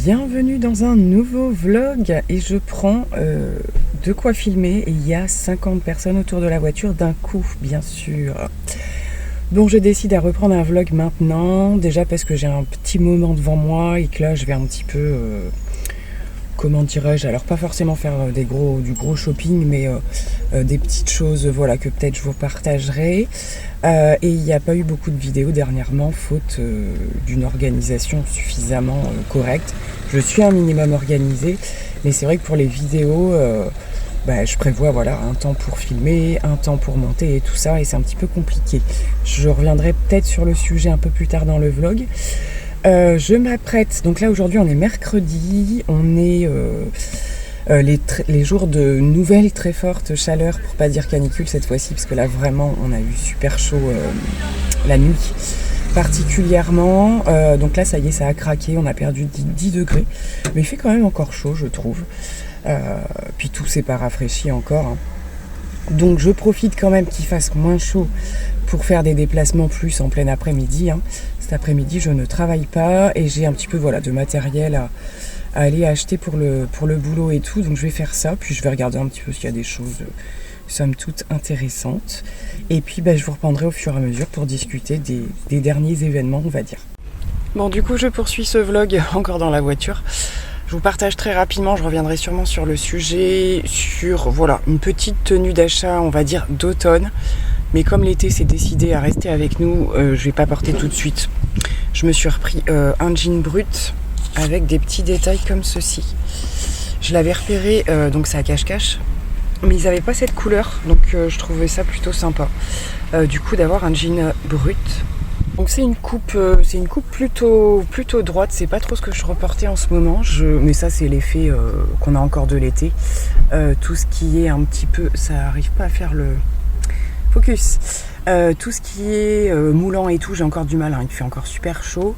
Bienvenue dans un nouveau vlog et je prends de quoi filmer et il y a 50 personnes autour de la voiture d'un coup, bien sûr. Donc je décide à reprendre un vlog maintenant, déjà parce que j'ai un petit moment devant moi et que là je vais un petit peu, comment dirais-je, alors pas forcément faire du gros shopping, mais des petites choses voilà, que peut-être je vous partagerai. Et il n'y a pas eu beaucoup de vidéos dernièrement, faute d'une organisation suffisamment correcte. Je suis un minimum organisée, mais c'est vrai que pour les vidéos, je prévois voilà, un temps pour filmer, un temps pour monter et tout ça, et c'est un petit peu compliqué. Je reviendrai peut-être sur le sujet un peu plus tard dans le vlog. Je m'apprête, donc là aujourd'hui on est mercredi, on est les jours de nouvelles très fortes chaleurs, pour pas dire canicule cette fois-ci, parce que là vraiment on a eu super chaud la nuit particulièrement, donc là ça y est, ça a craqué, on a perdu 10 degrés, mais il fait quand même encore chaud je trouve, puis tout s'est pas rafraîchi encore, hein. Donc je profite quand même qu'il fasse moins chaud pour faire des déplacements plus en plein après-midi, hein. Cet après-midi je ne travaille pas et j'ai un petit peu voilà, de matériel à aller acheter pour le boulot et tout, donc je vais faire ça, puis je vais regarder un petit peu s'il y a des choses somme toute intéressantes, et puis je vous reprendrai au fur et à mesure pour discuter des derniers événements, on va dire. Bon, du coup je poursuis ce vlog encore dans la voiture. Je vous partage très rapidement, je reviendrai sûrement sur le sujet, sur voilà, une petite tenue d'achat, on va dire d'automne, mais comme l'été s'est décidé à rester avec nous, je vais pas porter tout de suite. Je me suis repris un jean brut avec des petits détails comme ceci. Je l'avais repéré, donc c'est à cache-cache, mais ils n'avaient pas cette couleur, donc je trouvais ça plutôt sympa. Du coup d'avoir un jean brut. Donc c'est une coupe plutôt droite, c'est pas trop ce que je reportais en ce moment, mais ça c'est l'effet qu'on a encore de l'été. Tout ce qui est un petit peu, ça arrive pas à faire le focus. Tout ce qui est moulant et tout, j'ai encore du mal, hein, il fait encore super chaud.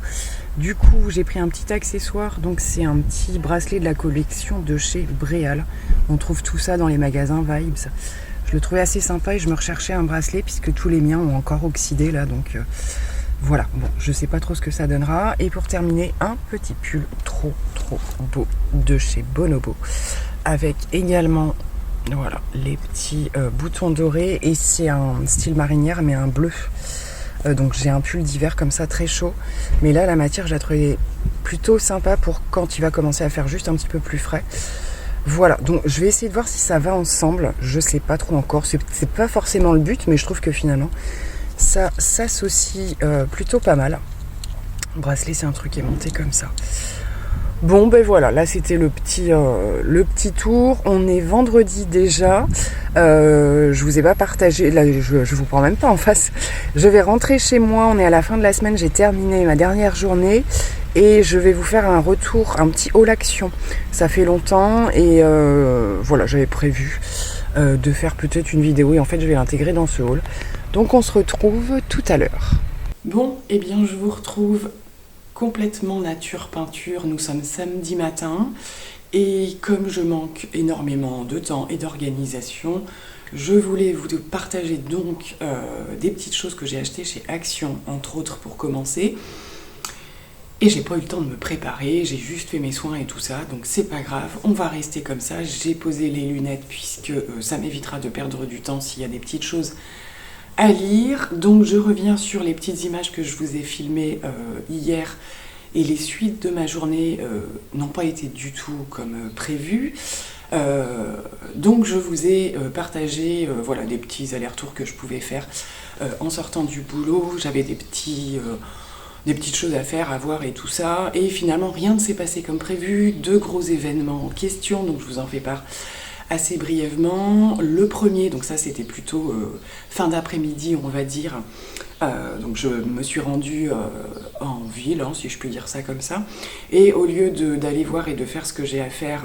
Du coup j'ai pris un petit accessoire, donc c'est un petit bracelet de la collection de chez Bréal. On trouve tout ça dans les magasins Vibes. Je le trouvais assez sympa et je me recherchais un bracelet puisque tous les miens ont encore oxydé là, donc voilà, bon, je sais pas trop ce que ça donnera. Et pour terminer, un petit pull trop beau de chez Bonobo, avec également voilà, les petits boutons dorés, et c'est un style marinière mais un bleu. Donc j'ai un pull d'hiver comme ça très chaud, mais là la matière je la trouvais plutôt sympa pour quand il va commencer à faire juste un petit peu plus frais. Voilà, donc je vais essayer de voir si ça va ensemble, je sais pas trop encore, c'est pas forcément le but, mais je trouve que finalement ça s'associe plutôt pas mal. Le bracelet c'est un truc qui est monté comme ça. Bon voilà, là c'était le petit tour. On est vendredi déjà. Je vous ai pas partagé, là je vous prends même pas en face. Je vais rentrer chez moi, on est à la fin de la semaine, j'ai terminé ma dernière journée et je vais vous faire un retour, un petit haul action. Ça fait longtemps et voilà, j'avais prévu de faire peut-être une vidéo et en fait je vais l'intégrer dans ce haul. Donc on se retrouve tout à l'heure. Bon, et bien je vous retrouve complètement nature peinture, nous sommes samedi matin et comme je manque énormément de temps et d'organisation, je voulais vous partager donc des petites choses que j'ai achetées chez Action, entre autres pour commencer, et j'ai pas eu le temps de me préparer, j'ai juste fait mes soins et tout ça, donc c'est pas grave, on va rester comme ça. J'ai posé les lunettes puisque ça m'évitera de perdre du temps s'il y a des petites choses à lire. Donc je reviens sur les petites images que je vous ai filmées hier, et les suites de ma journée n'ont pas été du tout comme prévu. Donc je vous ai partagé voilà, des petits allers-retours que je pouvais faire en sortant du boulot. J'avais des petites choses à faire, à voir et tout ça, et finalement rien ne s'est passé comme prévu, de gros événements en question, donc je vous en fais part assez brièvement. Le premier, donc ça c'était plutôt fin d'après-midi on va dire, donc je me suis rendue en ville, hein, si je puis dire ça comme ça, et au lieu d'aller voir et de faire ce que j'ai à faire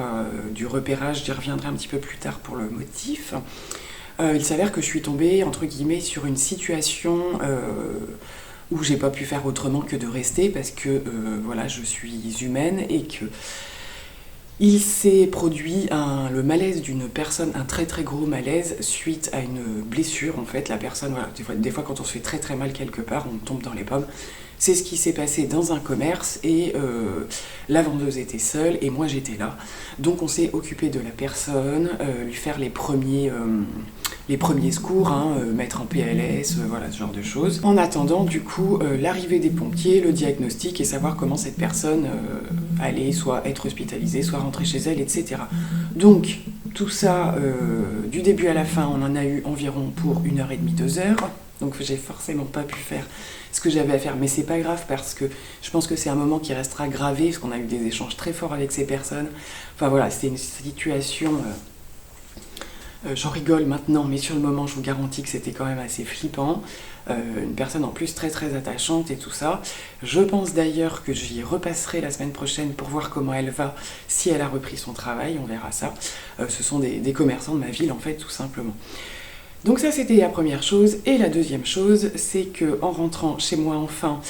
du repérage, j'y reviendrai un petit peu plus tard pour le motif, il s'avère que je suis tombée entre guillemets sur une situation où j'ai pas pu faire autrement que de rester parce que voilà, je suis humaine et que il s'est produit le malaise d'une personne, un très gros malaise suite à une blessure. En fait, la personne, voilà, des fois quand on se fait très mal quelque part, on tombe dans les pommes. C'est ce qui s'est passé dans un commerce et la vendeuse était seule et moi j'étais là. Donc on s'est occupé de la personne, lui faire les premiers secours, mettre en PLS, voilà ce genre de choses. En attendant du coup l'arrivée des pompiers, le diagnostic et savoir comment cette personne allait soit être hospitalisée, soit rentrer chez elle, etc. Donc tout ça, du début à la fin, on en a eu environ pour 1h30, 2h. Donc j'ai forcément pas pu faire ce que j'avais à faire, mais c'est pas grave parce que je pense que c'est un moment qui restera gravé, parce qu'on a eu des échanges très forts avec ces personnes. Enfin voilà, c'était une situation, j'en rigole maintenant, mais sur le moment je vous garantis que c'était quand même assez flippant. Une personne en plus très très attachante et tout ça. Je pense d'ailleurs que j'y repasserai la semaine prochaine pour voir comment elle va, si elle a repris son travail, on verra ça. Ce sont des commerçants de ma ville en fait, tout simplement. Donc ça c'était la première chose, et la deuxième chose c'est que en rentrant chez moi enfin,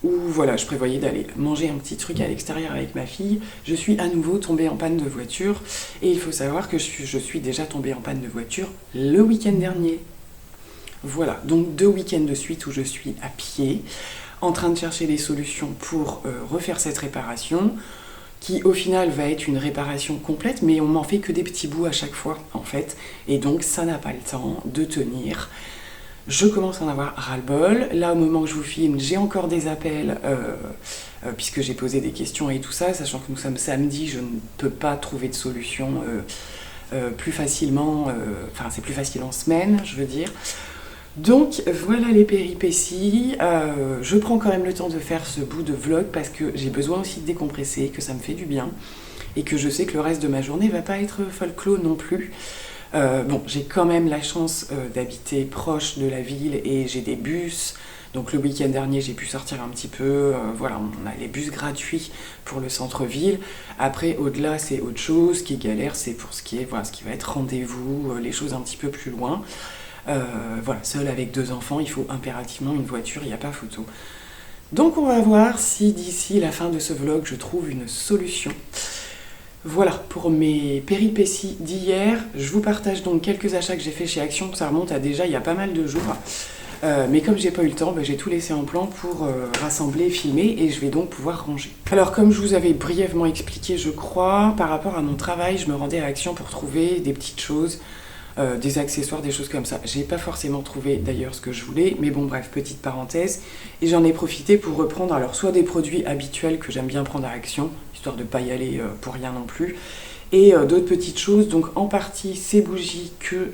où voilà je prévoyais d'aller manger un petit truc à l'extérieur avec ma fille, je suis à nouveau tombée en panne de voiture, et il faut savoir que je suis déjà tombée en panne de voiture le week-end dernier. Voilà, donc 2 week-ends de suite où je suis à pied, en train de chercher des solutions pour refaire cette réparation, qui au final va être une réparation complète, mais on m'en fait que des petits bouts à chaque fois en fait, et donc ça n'a pas le temps de tenir. Je commence à en avoir ras-le-bol. Là au moment que je vous filme, j'ai encore des appels, puisque j'ai posé des questions et tout ça, sachant que nous sommes samedi, je ne peux pas trouver de solution plus facilement, enfin c'est plus facile en semaine, je veux dire. Donc voilà les péripéties, je prends quand même le temps de faire ce bout de vlog parce que j'ai besoin aussi de décompresser, que ça me fait du bien et que je sais que le reste de ma journée va pas être folklore non plus. Bon, j'ai quand même la chance d'habiter proche de la ville et j'ai des bus, donc le week-end dernier j'ai pu sortir un petit peu, voilà, on a les bus gratuits pour le centre-ville. Après au-delà c'est autre chose, ce qui est galère c'est pour ce qui est, voilà, ce qui va être rendez-vous, les choses un petit peu plus loin. Voilà, seul avec 2 enfants, il faut impérativement une voiture, il n'y a pas photo. Donc on va voir si d'ici la fin de ce vlog, je trouve une solution. Voilà, pour mes péripéties d'hier, je vous partage donc quelques achats que j'ai fait chez Action, ça remonte à déjà il y a pas mal de jours. Mais comme j'ai pas eu le temps, j'ai tout laissé en plan pour rassembler, filmer, et je vais donc pouvoir ranger. Alors comme je vous avais brièvement expliqué, je crois, par rapport à mon travail, je me rendais à Action pour trouver des petites choses, des accessoires, des choses comme ça. J'ai pas forcément trouvé d'ailleurs ce que je voulais, mais bon bref, petite parenthèse. Et j'en ai profité pour reprendre alors soit des produits habituels que j'aime bien prendre à Action, histoire de pas y aller pour rien non plus, et d'autres petites choses, donc en partie ces bougies que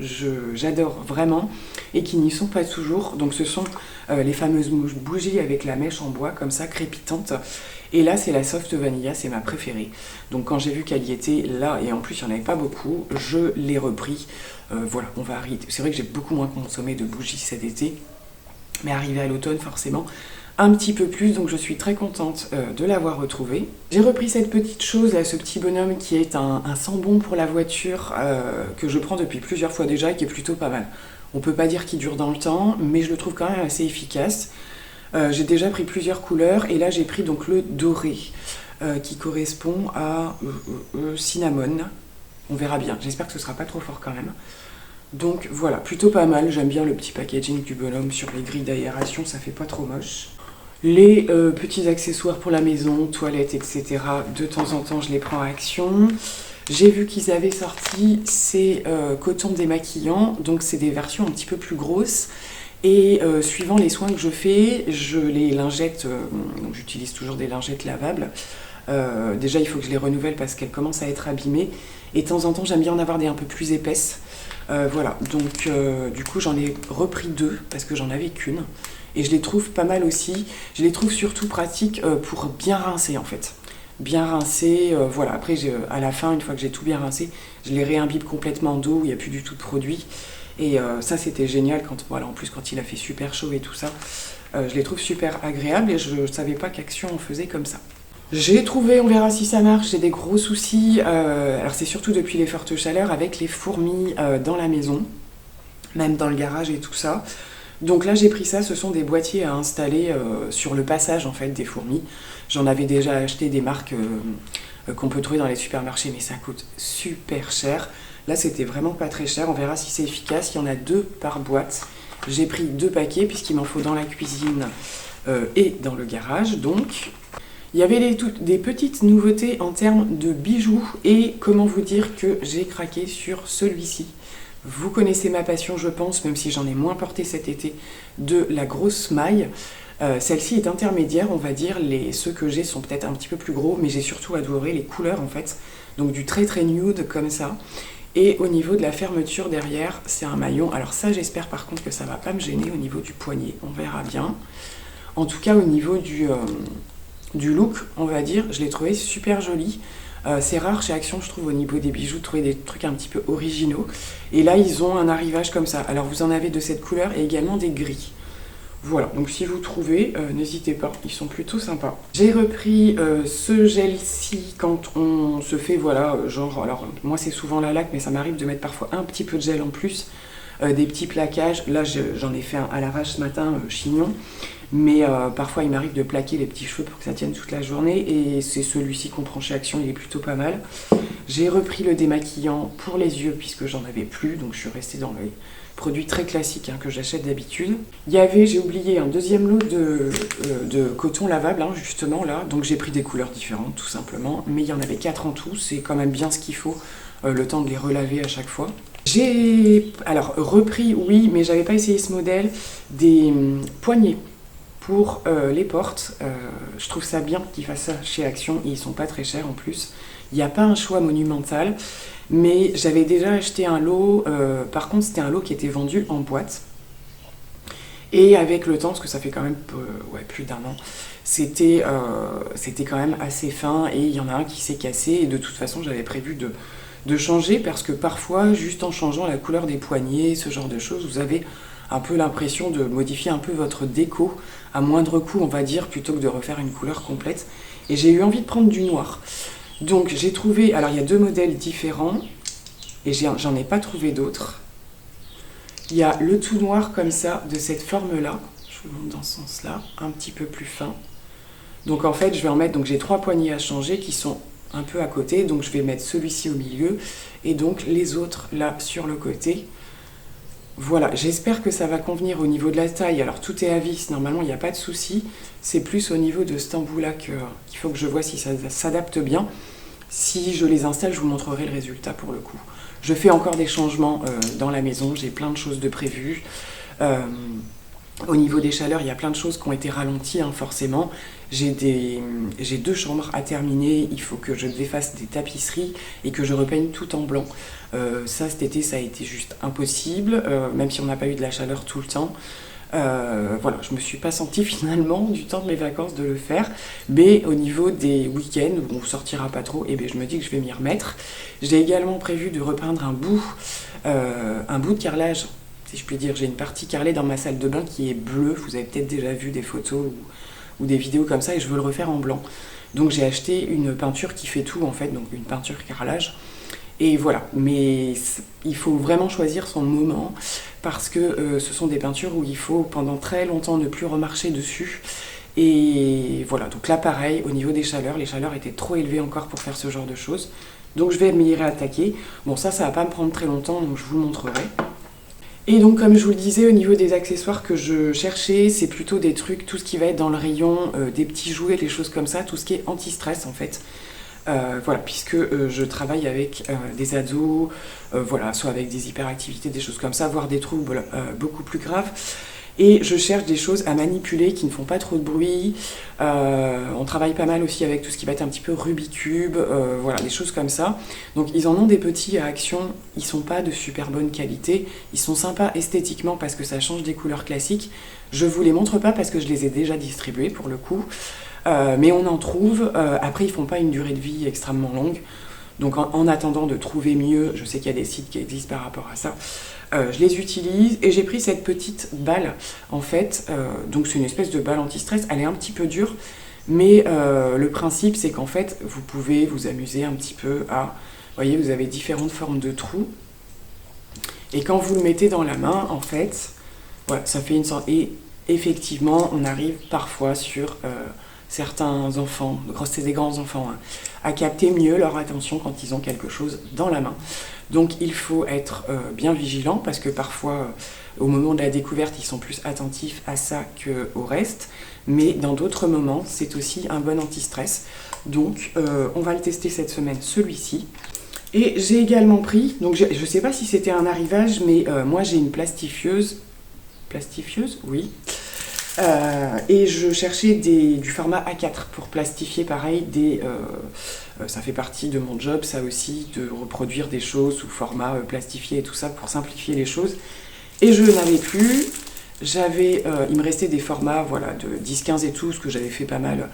j'adore vraiment et qui n'y sont pas toujours. Donc ce sont les fameuses bougies avec la mèche en bois comme ça, crépitante. Et là c'est la Soft Vanilla, c'est ma préférée. Donc quand j'ai vu qu'elle y était là, et en plus il n'y en avait pas beaucoup, je l'ai repris. Voilà, on va arrêter. C'est vrai que j'ai beaucoup moins consommé de bougies cet été, mais arrivé à l'automne forcément un petit peu plus, donc je suis très contente de l'avoir retrouvé. J'ai repris cette petite chose là, ce petit bonhomme qui est un sambon pour la voiture que je prends depuis plusieurs fois déjà et qui est plutôt pas mal. On peut pas dire qu'il dure dans le temps, mais je le trouve quand même assez efficace. J'ai déjà pris plusieurs couleurs et là j'ai pris donc le doré qui correspond à cinnamon. On verra bien, j'espère que ce sera pas trop fort quand même. Donc voilà, plutôt pas mal, j'aime bien le petit packaging du bonhomme sur les grilles d'aération, ça fait pas trop moche. Les petits accessoires pour la maison, toilettes, etc. De temps en temps je les prends à Action. J'ai vu qu'ils avaient sorti ces cotons démaquillants, donc c'est des versions un petit peu plus grosses. Et suivant les soins que je fais, je les lingettes, donc j'utilise toujours des lingettes lavables. Déjà il faut que je les renouvelle parce qu'elles commencent à être abîmées. Et de temps en temps j'aime bien en avoir des un peu plus épaisses. Voilà, donc du coup j'en ai repris 2 parce que j'en avais qu'une. Et je les trouve pas mal aussi. Je les trouve surtout pratiques pour bien rincer en fait. Bien rincer, voilà. Après à la fin, une fois que j'ai tout bien rincé, je les réimbibe complètement d'eau, il n'y a plus du tout de produit. Et ça c'était génial quand, voilà, en plus quand il a fait super chaud et tout ça. Je les trouve super agréables et je ne savais pas qu'Action en faisait comme ça. J'ai trouvé, on verra si ça marche, j'ai des gros soucis, alors c'est surtout depuis les fortes chaleurs avec les fourmis dans la maison, même dans le garage et tout ça. Donc là j'ai pris ça, ce sont des boîtiers à installer sur le passage en fait des fourmis. J'en avais déjà acheté des marques qu'on peut trouver dans les supermarchés, mais ça coûte super cher. Là c'était vraiment pas très cher, on verra si c'est efficace, il y en a 2 par boîte. J'ai pris 2 paquets puisqu'il m'en faut dans la cuisine et dans le garage donc. Il y avait des petites nouveautés en termes de bijoux et comment vous dire que j'ai craqué sur celui-ci. Vous connaissez ma passion je pense, même si j'en ai moins porté cet été, de la grosse maille. Celle-ci est intermédiaire, on va dire, ceux que j'ai sont peut-être un petit peu plus gros, mais j'ai surtout adoré les couleurs en fait, donc du très très nude comme ça. Et au niveau de la fermeture derrière, c'est un maillon. Alors ça, j'espère par contre que ça va pas me gêner au niveau du poignet, on verra bien. En tout cas, au niveau du look, on va dire, je l'ai trouvé super joli. C'est rare chez Action, je trouve, au niveau des bijoux, de trouver des trucs un petit peu originaux. Et là, ils ont un arrivage comme ça. Alors, vous en avez de cette couleur et également des gris. Voilà, donc si vous trouvez, n'hésitez pas, ils sont plutôt sympas. J'ai repris ce gel-ci quand on se fait, voilà, genre, alors moi c'est souvent la laque, mais ça m'arrive de mettre parfois un petit peu de gel en plus, des petits plaquages. Là j'en ai fait un à l'arrache ce matin, chignon, mais parfois il m'arrive de plaquer les petits cheveux pour que ça tienne toute la journée, et c'est celui-ci qu'on prend chez Action, il est plutôt pas mal. J'ai repris le démaquillant pour les yeux puisque j'en avais plus, donc je suis restée dans les produit très classique que j'achète d'habitude. Il y avait, j'ai oublié, un deuxième lot de coton lavable, justement là, donc j'ai pris des couleurs différentes tout simplement, mais il y en avait 4 en tout, c'est quand même bien ce qu'il faut, le temps de les relaver à chaque fois. J'ai alors repris, oui, mais j'avais pas essayé ce modèle, des poignets pour les portes. Je trouve ça bien qu'ils fassent ça chez Action, ils sont pas très chers en plus. Il n'y a pas un choix monumental. Mais j'avais déjà acheté un lot, par contre c'était un lot qui était vendu en boîte. Et avec le temps, parce que ça fait quand même plus d'un an, c'était quand même assez fin et il y en a un qui s'est cassé. Et de toute façon j'avais prévu de changer parce que parfois, juste en changeant la couleur des poignets, ce genre de choses, vous avez un peu l'impression de modifier un peu votre déco à moindre coût, on va dire, plutôt que de refaire une couleur complète. Et j'ai eu envie de prendre du noir. Donc j'ai trouvé, alors il y a 2 modèles différents et j'en ai pas trouvé d'autres. Il y a le tout noir comme ça, de cette forme-là, je vous montre dans ce sens-là, un petit peu plus fin. Donc en fait je vais en mettre, donc j'ai 3 poignées à changer qui sont un peu à côté, donc je vais mettre celui-ci au milieu et donc les autres là sur le côté. Voilà, j'espère que ça va convenir au niveau de la taille. Alors tout est à vis, normalement il n'y a pas de souci. C'est plus au niveau de cet embout-là qu'il faut que je vois si ça s'adapte bien. Si je les installe, je vous montrerai le résultat pour le coup. Je fais encore des changements dans la maison, j'ai plein de choses de prévues. Au niveau des chaleurs, il y a plein de choses qui ont été ralenties, forcément. J'ai 2 chambres à terminer, il faut que je défasse des tapisseries et que je repeigne tout en blanc. Ça, cet été, ça a été juste impossible, même si on n'a pas eu de la chaleur tout le temps. Voilà, je me suis pas sentie finalement du temps de mes vacances de le faire, mais au niveau des week-ends où on sortira pas trop, et je me dis que je vais m'y remettre. J'ai également prévu de repeindre un bout de carrelage, si je puis dire. J'ai une partie carrelée dans ma salle de bain qui est bleue, vous avez peut-être déjà vu des photos ou des vidéos comme ça, et je veux le refaire en blanc. Donc j'ai acheté une peinture qui fait tout en fait, donc une peinture carrelage. Et voilà, mais il faut vraiment choisir son moment parce que ce sont des peintures où il faut pendant très longtemps ne plus remarcher dessus. Et voilà, donc là pareil, au niveau des chaleurs, les chaleurs étaient trop élevées encore pour faire ce genre de choses. Donc je vais m'y réattaquer. Bon, ça va pas me prendre très longtemps, donc je vous le montrerai. Et donc comme je vous le disais, au niveau des accessoires que je cherchais, c'est plutôt des trucs, tout ce qui va être dans le rayon des petits jouets, des choses comme ça, tout ce qui est anti-stress en fait. Voilà, puisque je travaille avec des ados, voilà, soit avec des hyperactivités, des choses comme ça, voire des troubles beaucoup plus graves. Et je cherche des choses à manipuler qui ne font pas trop de bruit. On travaille pas mal aussi avec tout ce qui va être un petit peu Rubik's Cube, voilà, des choses comme ça. Donc ils en ont des petits à Action, ils sont pas de super bonne qualité. Ils sont sympas esthétiquement parce que ça change des couleurs classiques. Je vous les montre pas parce que je les ai déjà distribués pour le coup. Mais on en trouve, après ils font pas une durée de vie extrêmement longue, donc en attendant de trouver mieux, je sais qu'il y a des sites qui existent par rapport à ça, je les utilise et j'ai pris cette petite balle en fait, donc c'est une espèce de balle anti-stress, elle est un petit peu dure, mais le principe c'est qu'en fait vous pouvez vous amuser un petit peu à, vous voyez vous avez différentes formes de trous, et quand vous le mettez dans la main en fait, voilà, ça fait une sorte, et effectivement on arrive parfois sur certains enfants, c'est des grands enfants, à capter mieux leur attention quand ils ont quelque chose dans la main. Donc il faut être bien vigilant parce que parfois Au moment de la découverte, ils sont plus attentifs à ça qu'au reste. Mais dans d'autres moments, c'est aussi un bon anti-stress. Donc, on va le tester cette semaine, celui-ci. Et j'ai également pris, donc je ne sais pas si c'était un arrivage, mais moi j'ai une plastifieuse. Plastifieuse, oui. Et je cherchais du format A4 pour plastifier pareil ça fait partie de mon job ça aussi, de reproduire des choses sous format plastifié et tout ça pour simplifier les choses. Et je n'avais plus, il me restait des formats voilà, de 10-15 et tout, ce que j'avais fait pas mal,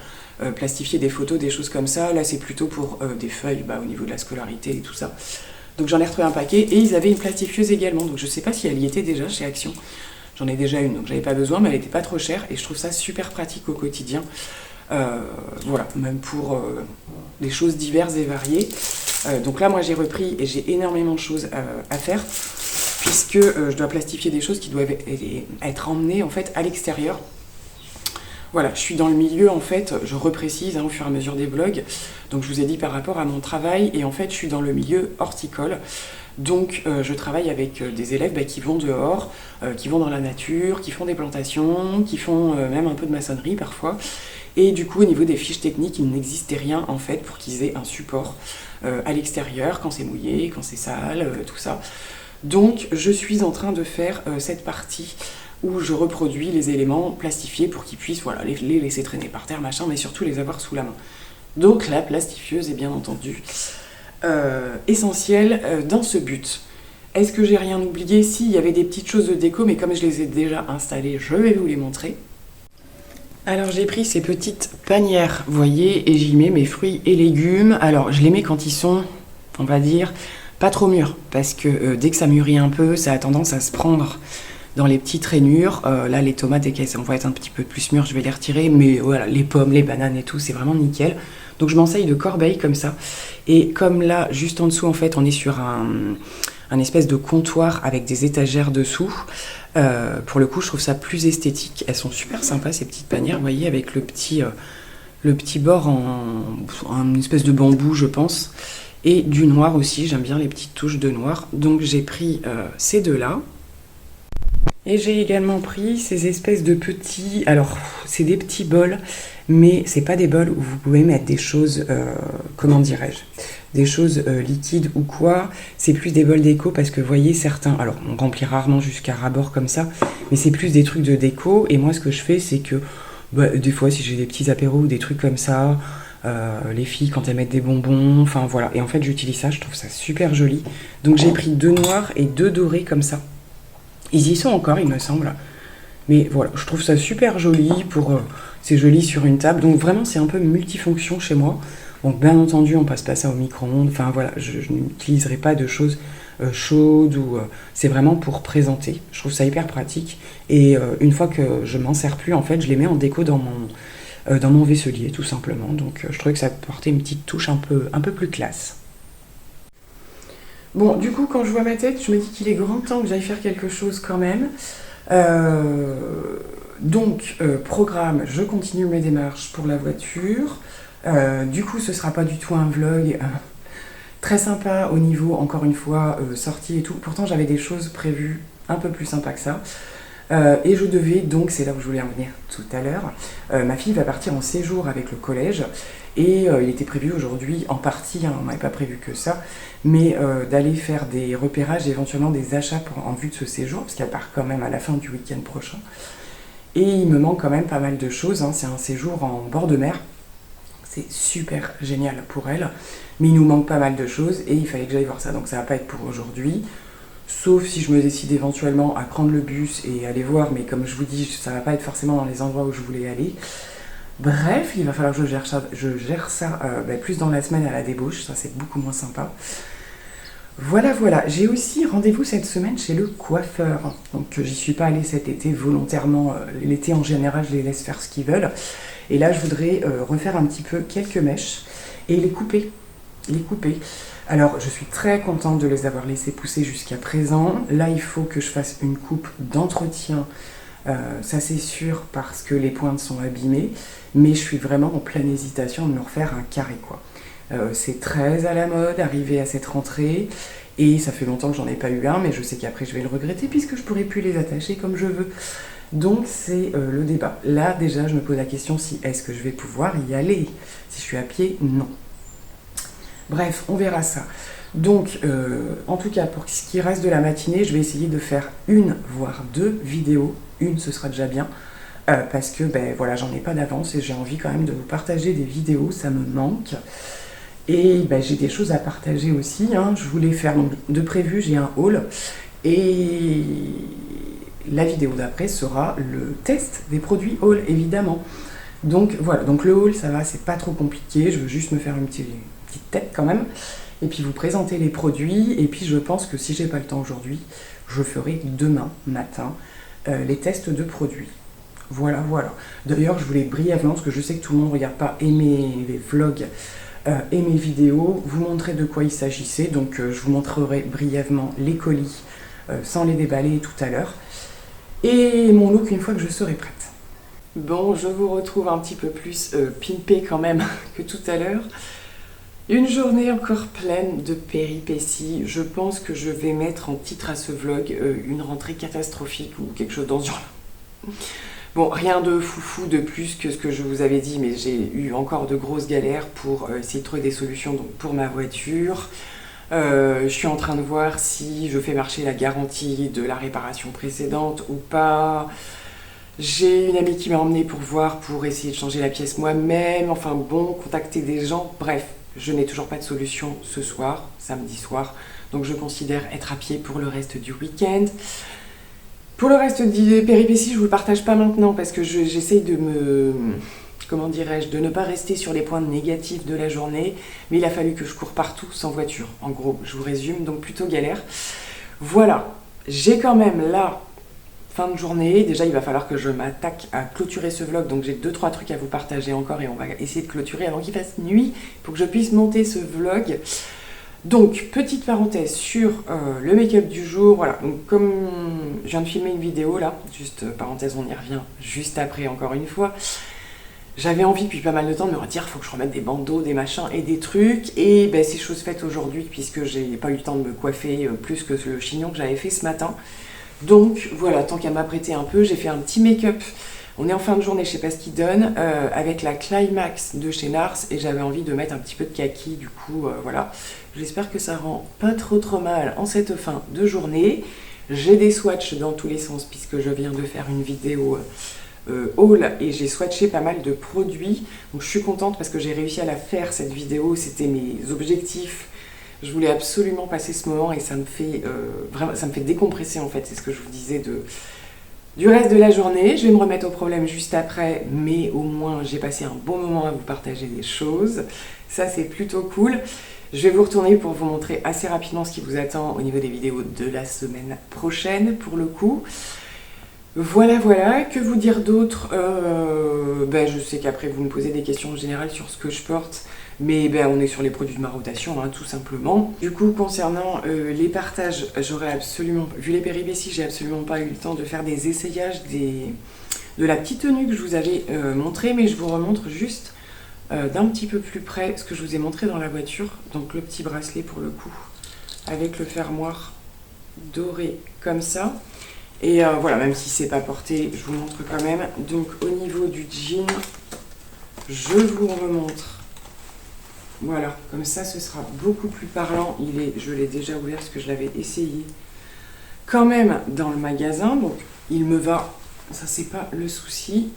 plastifier des photos, des choses comme ça. Là c'est plutôt pour des feuilles au niveau de la scolarité et tout ça. Donc j'en ai retrouvé un paquet et ils avaient une plastifieuse également, donc je sais pas si elle y était déjà chez Action. J'en ai déjà une, donc j'avais pas besoin, mais elle était pas trop chère et je trouve ça super pratique au quotidien. Voilà, même pour des choses diverses et variées. Donc là, moi j'ai repris et j'ai énormément de choses à faire, puisque je dois plastifier des choses qui doivent être emmenées en fait à l'extérieur. Voilà, je suis dans le milieu en fait, je reprécise au fur et à mesure des vlogs. Donc je vous ai dit par rapport à mon travail, et en fait je suis dans le milieu horticole. Donc je travaille avec des élèves qui vont dehors, qui vont dans la nature, qui font des plantations, qui font même un peu de maçonnerie parfois. Et du coup au niveau des fiches techniques, il n'existait rien en fait pour qu'ils aient un support à l'extérieur, quand c'est mouillé, quand c'est sale, tout ça. Donc je suis en train de faire cette partie où je reproduis les éléments plastifiés pour qu'ils puissent voilà, les laisser traîner par terre, machin, mais surtout les avoir sous la main. Donc la plastifieuse est bien entendu essentielle dans ce but. Est-ce que j'ai rien oublié? Si, il y avait des petites choses de déco, mais comme je les ai déjà installées, je vais vous les montrer. Alors j'ai pris ces petites panières, vous voyez, et j'y mets mes fruits et légumes. Alors je les mets quand ils sont, on va dire, pas trop mûrs, parce que dès que ça mûrit un peu, ça a tendance à se prendre dans les petites rainures. Là les tomates, dès qu'elles vont être un petit peu plus mûres, je vais les retirer, mais voilà, les pommes, les bananes et tout, c'est vraiment nickel. Donc je m'enseigne de corbeille comme ça. Et comme là, juste en dessous, en fait, on est sur un espèce de comptoir avec des étagères dessous. Pour le coup, je trouve ça plus esthétique. Elles sont super sympas, ces petites panières, vous voyez, avec le petit bord en espèce de bambou, je pense. Et du noir aussi, j'aime bien les petites touches de noir. Donc j'ai pris ces deux-là. Et j'ai également pris ces espèces de petits... Alors, c'est des petits bols, mais c'est pas des bols où vous pouvez mettre des choses... comment dirais-je? Des choses liquides ou quoi. C'est plus des bols déco parce que, vous voyez, certains... Alors, on remplit rarement jusqu'à ras-bord comme ça, mais c'est plus des trucs de déco. Et moi, ce que je fais, c'est que... des fois, si j'ai des petits apéros ou des trucs comme ça... les filles, quand elles mettent des bonbons... Enfin, voilà. Et en fait, j'utilise ça, je trouve ça super joli. Donc, j'ai pris 2 noirs et 2 dorés comme ça. Ils y sont encore, il me semble. Mais voilà, je trouve ça super joli. C'est joli sur une table. Donc vraiment, c'est un peu multifonction chez moi. Donc bien entendu, on passe pas ça au micro-ondes. Enfin voilà, je n'utiliserai pas de choses chaudes. C'est vraiment pour présenter. Je trouve ça hyper pratique. Et une fois que je m'en sers plus, en fait, je les mets en déco dans mon vaisselier, tout simplement. Donc je trouvais que ça portait une petite touche un peu plus classe. Bon, du coup, quand je vois ma tête, je me dis qu'il est grand temps que j'aille faire quelque chose quand même. Donc, programme, je continue mes démarches pour la voiture. Du coup, ce sera pas du tout un vlog très sympa au niveau, encore une fois, sortie et tout. Pourtant, j'avais des choses prévues un peu plus sympas que ça. Et je devais, donc c'est là où je voulais en venir tout à l'heure, ma fille va partir en séjour avec le collège et il était prévu aujourd'hui, en partie, on n'avait pas prévu que ça, mais d'aller faire des repérages, éventuellement des achats en vue de ce séjour, parce qu'elle part quand même à la fin du week-end prochain. Et il me manque quand même pas mal de choses, c'est un séjour en bord de mer, c'est super génial pour elle, mais il nous manque pas mal de choses et il fallait que j'aille voir ça, donc ça va pas être pour aujourd'hui. Sauf si je me décide éventuellement à prendre le bus et aller voir, mais comme je vous dis, ça va pas être forcément dans les endroits où je voulais aller. Bref, il va falloir que je gère ça plus dans la semaine à la débauche, ça c'est beaucoup moins sympa. Voilà, j'ai aussi rendez-vous cette semaine chez le coiffeur. Donc j'y suis pas allée cet été volontairement, l'été en général je les laisse faire ce qu'ils veulent. Et là je voudrais refaire un petit peu quelques mèches et les couper. Alors, je suis très contente de les avoir laissés pousser jusqu'à présent. Là, il faut que je fasse une coupe d'entretien, ça c'est sûr, parce que les pointes sont abîmées. Mais je suis vraiment en pleine hésitation de me refaire un carré, quoi. C'est très à la mode, arrivé à cette rentrée. Et ça fait longtemps que j'en ai pas eu un, mais je sais qu'après je vais le regretter puisque je pourrai plus les attacher comme je veux. Donc c'est le débat. Là déjà je me pose la question si est-ce que je vais pouvoir y aller. Si je suis à pied, non. Bref, on verra ça. Donc en tout cas pour ce qui reste de la matinée, je vais essayer de faire une voire deux vidéos. Une ce sera déjà bien. Parce que voilà, j'en ai pas d'avance et j'ai envie quand même de vous partager des vidéos, ça me manque. Et j'ai des choses à partager aussi, hein. Je voulais faire, donc, de prévu, j'ai un haul. Et la vidéo d'après sera le test des produits haul, évidemment. Donc voilà, donc le haul, ça va, c'est pas trop compliqué. Je veux juste me faire une petite tête quand même. Et puis vous présenter les produits. Et puis je pense que si j'ai pas le temps aujourd'hui, je ferai demain matin les tests de produits. Voilà, voilà. D'ailleurs, je voulais brièvement, parce que je sais que tout le monde ne regarde pas et mes vlogs et mes vidéos, vous montrer de quoi il s'agissait. Donc, je vous montrerai brièvement les colis sans les déballer tout à l'heure. Et mon look une fois que je serai prête. Bon, je vous retrouve un petit peu plus pimpée quand même que tout à l'heure. Une journée encore pleine de péripéties. Je pense que je vais mettre en titre à ce vlog une rentrée catastrophique ou quelque chose dans ce genre-là. Bon, rien de foufou de plus que ce que je vous avais dit, mais j'ai eu encore de grosses galères pour essayer de trouver des solutions donc, pour ma voiture. Je suis en train de voir si je fais marcher la garantie de la réparation précédente ou pas. J'ai une amie qui m'a emmenée pour voir, pour essayer de changer la pièce moi-même. Enfin bon, contacter des gens. Bref, je n'ai toujours pas de solution ce soir, samedi soir. Donc je considère être à pied pour le reste du week-end. Pour le reste des péripéties, je ne vous le partage pas maintenant parce que j'essaye de comment dirais-je, de ne pas rester sur les points négatifs de la journée, mais il a fallu que je cours partout sans voiture. En gros, je vous résume, donc plutôt galère. Voilà, j'ai quand même là, fin de journée, déjà il va falloir que je m'attaque à clôturer ce vlog, donc j'ai 2-3 trucs à vous partager encore et on va essayer de clôturer avant qu'il fasse nuit pour que je puisse monter ce vlog. Donc, petite parenthèse sur le make-up du jour, voilà, donc comme je viens de filmer une vidéo là, juste parenthèse, on y revient juste après encore une fois, j'avais envie depuis pas mal de temps de me redire, il faut que je remette des bandeaux, des machins et des trucs, et c'est chose faite aujourd'hui puisque j'ai pas eu le temps de me coiffer plus que le chignon que j'avais fait ce matin. Donc voilà, tant qu'à m'apprêter un peu, j'ai fait un petit make-up. On est en fin de journée, je sais pas ce qu'il donne, avec la Climax de chez Nars et j'avais envie de mettre un petit peu de kaki, du coup voilà. J'espère que ça rend pas trop mal en cette fin de journée. J'ai des swatchs dans tous les sens puisque je viens de faire une vidéo haul et j'ai swatché pas mal de produits. Donc je suis contente parce que j'ai réussi à la faire cette vidéo, c'était mes objectifs. Je voulais absolument passer ce moment et ça me fait vraiment, ça me fait décompresser en fait, c'est ce que je vous disais du reste de la journée. Je vais me remettre au problème juste après, mais au moins j'ai passé un bon moment à vous partager des choses. Ça c'est plutôt cool. Je vais vous retourner pour vous montrer assez rapidement ce qui vous attend au niveau des vidéos de la semaine prochaine pour le coup. Voilà, voilà. Que vous dire d'autre? Je sais qu'après vous me posez des questions en général sur ce que je porte. Mais on est sur les produits de ma rotation, hein, tout simplement. Du coup, concernant les partages, j'aurais absolument, vu les péripéties, j'ai absolument pas eu le temps de faire des essayages de la petite tenue que je vous avais montrée, mais je vous remontre juste d'un petit peu plus près ce que je vous ai montré dans la voiture. Donc le petit bracelet pour le coup, avec le fermoir doré comme ça. Et voilà, même si c'est pas porté, je vous montre quand même. Donc au niveau du jean, je vous remontre. Voilà, comme ça ce sera beaucoup plus parlant. Je l'ai déjà ouvert parce que je l'avais essayé quand même dans le magasin, donc il me va, ça c'est pas le souci.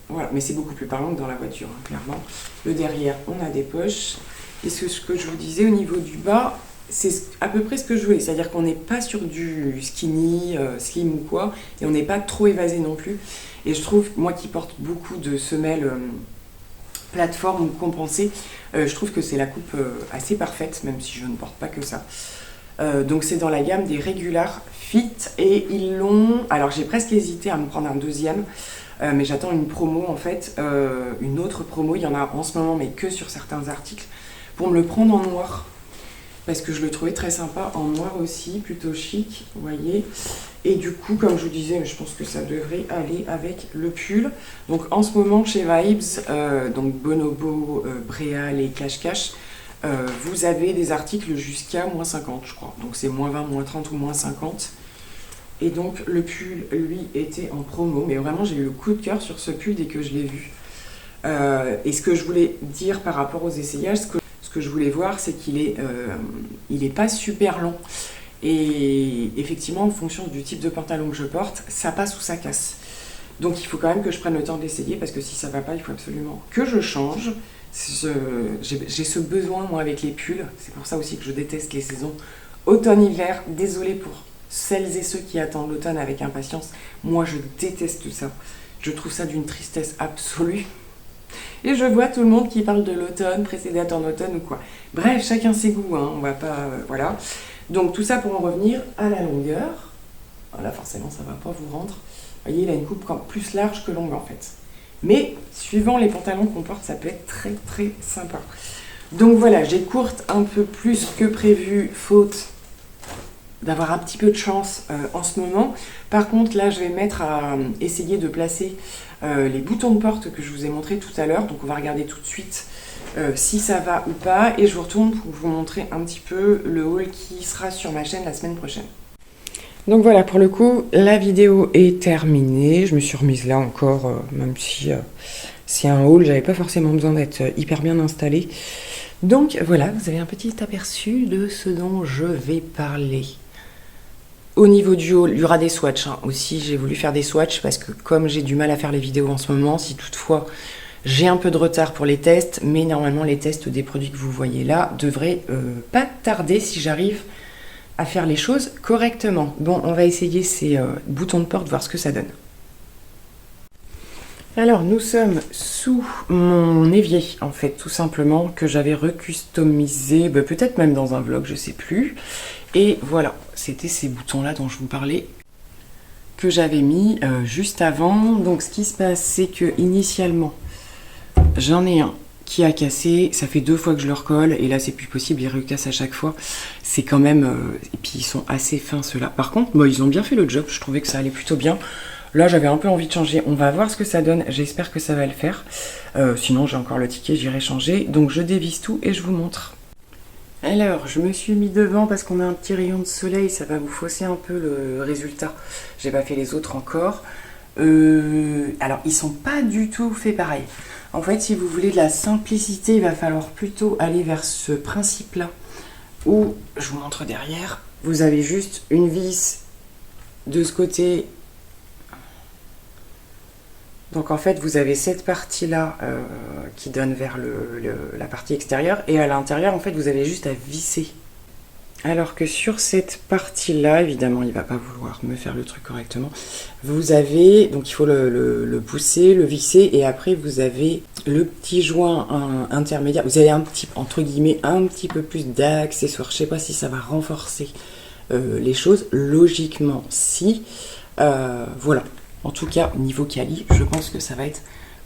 Voilà, mais c'est beaucoup plus parlant que dans la voiture, hein, clairement. Le derrière, on a des poches. Et ce que je vous disais au niveau du bas, c'est à peu près ce que je voulais, c'est-à-dire qu'on n'est pas sur du skinny, slim ou quoi, et on n'est pas trop évasé non plus. Et je trouve, moi qui porte beaucoup de semelles plateforme ou compensée, je trouve que c'est la coupe assez parfaite, même si je ne porte pas que ça. Donc c'est dans la gamme des Regular Fit et ils l'ont... Alors j'ai presque hésité à me prendre un deuxième, mais j'attends une promo en fait, une autre promo, il y en a en ce moment mais que sur certains articles, pour me le prendre en noir. Parce que je le trouvais très sympa en noir aussi, plutôt chic, vous voyez. Et du coup, comme je vous disais, je pense que ça devrait aller avec le pull. Donc en ce moment, chez Vibes, donc Bonobo, Bréal et Cache Cache, vous avez des articles jusqu'à moins 50, je crois. Donc c'est moins 20, moins 30 ou moins 50. Et donc le pull, lui, était en promo. Mais vraiment, j'ai eu le coup de cœur sur ce pull dès que je l'ai vu. Et ce que je voulais dire par rapport aux essayages, ce que je voulais voir, c'est qu'il est pas super long. Et effectivement, en fonction du type de pantalon que je porte, ça passe ou ça casse. Donc il faut quand même que je prenne le temps de l'essayer, parce que si ça va pas, il faut absolument que je change. J'ai ce besoin, moi, avec les pulls. C'est pour ça aussi que je déteste les saisons automne-hiver. Désolée pour celles et ceux qui attendent l'automne avec impatience. Moi, je déteste ça. Je trouve ça d'une tristesse absolue. Et je vois tout le monde qui parle de l'automne, précédé en automne ou quoi. Bref, chacun ses goûts, hein, on va pas... voilà. Donc tout ça pour en revenir à la longueur. Voilà, forcément, ça va pas vous rendre. Vous voyez, il a une coupe plus large que longue, en fait. Mais, suivant les pantalons qu'on porte, ça peut être très, très sympa. Donc voilà, j'écourte un peu plus que prévu, faute d'avoir un petit peu de chance en ce moment. Par contre, là, je vais mettre à essayer de placer les boutons de porte que je vous ai montré tout à l'heure. Donc on va regarder tout de suite si ça va ou pas. Et je vous retourne pour vous montrer un petit peu le haul qui sera sur ma chaîne la semaine prochaine. Donc voilà, pour le coup, la vidéo est terminée. Je me suis remise là encore, même si c'est un haul, j'avais pas forcément besoin d'être hyper bien installée. Donc voilà, vous avez un petit aperçu de ce dont je vais parler. Au niveau du haul, il y aura des swatchs hein. Aussi, j'ai voulu faire des swatchs parce que comme j'ai du mal à faire les vidéos en ce moment, si toutefois j'ai un peu de retard pour les tests, mais normalement les tests des produits que vous voyez là devraient pas tarder si j'arrive à faire les choses correctement. Bon, on va essayer ces boutons de porte, voir ce que ça donne. Alors, nous sommes sous mon évier, en fait, tout simplement, que j'avais recustomisé, peut-être même dans un vlog, je sais plus. Et voilà, c'était ces boutons-là dont je vous parlais, que j'avais mis juste avant. Donc, ce qui se passe, c'est que initialement, j'en ai un qui a cassé. Ça fait 2 fois que je le recolle, et là, c'est plus possible, il recasse à chaque fois. C'est quand même... et puis, ils sont assez fins, ceux-là. Par contre, ils ont bien fait le job, je trouvais que ça allait plutôt bien. Là, j'avais un peu envie de changer. On va voir ce que ça donne. J'espère que ça va le faire. Sinon, j'ai encore le ticket, j'irai changer. Donc, je dévisse tout et je vous montre. Alors, je me suis mis devant parce qu'on a un petit rayon de soleil. Ça va vous fausser un peu le résultat. J'ai pas fait les autres encore. Alors, ils sont pas du tout faits pareil. En fait, si vous voulez de la simplicité, il va falloir plutôt aller vers ce principe-là. Où, je vous montre derrière, vous avez juste une vis de ce côté. Donc en fait, vous avez cette partie-là qui donne vers la partie extérieure. Et à l'intérieur, en fait, vous avez juste à visser. Alors que sur cette partie-là, évidemment, il ne va pas vouloir me faire le truc correctement. Vous avez, donc il faut le pousser, le visser. Et après, vous avez le petit joint intermédiaire. Vous avez un petit, entre guillemets, un petit peu plus d'accessoires. Je ne sais pas si ça va renforcer les choses. Logiquement, si. Voilà. En tout cas, au niveau quali, je pense que ça va être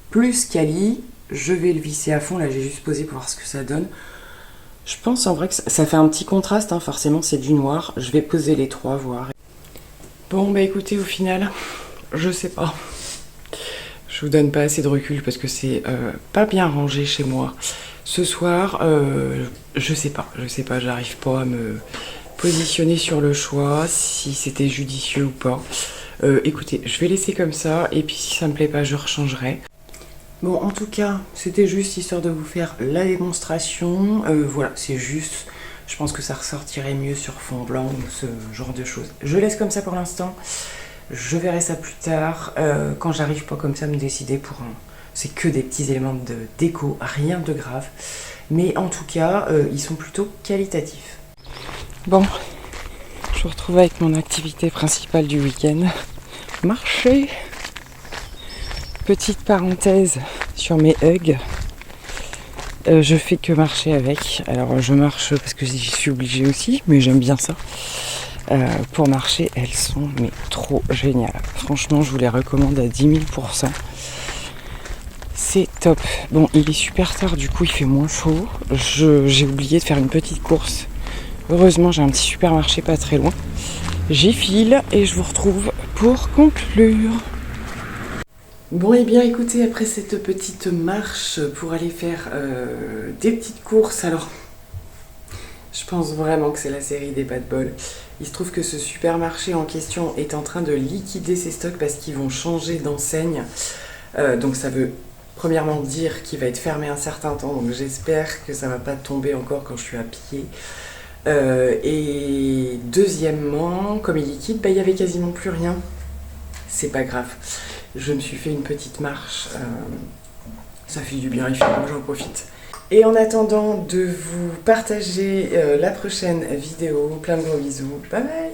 plus quali. Je vais le visser à fond. Là, j'ai juste posé pour voir ce que ça donne. Je pense en vrai que ça fait un petit contraste. Hein. Forcément, c'est du noir. Je vais poser les 3, voir. Bon, écoutez, au final, je sais pas. Je vous donne pas assez de recul parce que c'est pas bien rangé chez moi. Ce soir, je sais pas. J'arrive pas à me positionner sur le choix, si c'était judicieux ou pas. Écoutez, je vais laisser comme ça, et puis si ça me plaît pas, je rechangerai. Bon, en tout cas, c'était juste histoire de vous faire la démonstration. Voilà, c'est juste, je pense que ça ressortirait mieux sur fond blanc, ou ce genre de choses. Je laisse comme ça pour l'instant. Je verrai ça plus tard, quand j'arrive pas comme ça à me décider pour un... C'est que des petits éléments de déco, rien de grave. Mais en tout cas, ils sont plutôt qualitatifs. Bon, je vous retrouve avec mon activité principale du week-end. Marcher. Petite parenthèse sur mes Ugg. Je fais que marcher avec. Alors je marche parce que j'y suis obligée aussi, mais j'aime bien ça. Pour marcher, elles sont mais trop géniales. Franchement, je vous les recommande à 10 000%. C'est top. Bon, il est super tard, du coup il fait moins chaud. J'ai oublié de faire une petite course. Heureusement, j'ai un petit supermarché pas très loin. J'y file et je vous retrouve pour conclure. Bon, et bien écoutez, après cette petite marche pour aller faire des petites courses, alors Je pense vraiment que c'est la série des pas de bol. Il se trouve que ce supermarché en question est en train de liquider ses stocks parce qu'ils vont changer d'enseigne. Donc ça veut premièrement dire qu'il va être fermé un certain temps. Donc j'espère que ça va pas tomber encore quand je suis à pied. Et deuxièmement, comme il liquide, il y avait quasiment plus rien. C'est pas grave. Je me suis fait une petite marche. Ça fait du bien, il fait bon, j'en profite. Et en attendant de vous partager la prochaine vidéo, plein de gros bisous. Bye bye.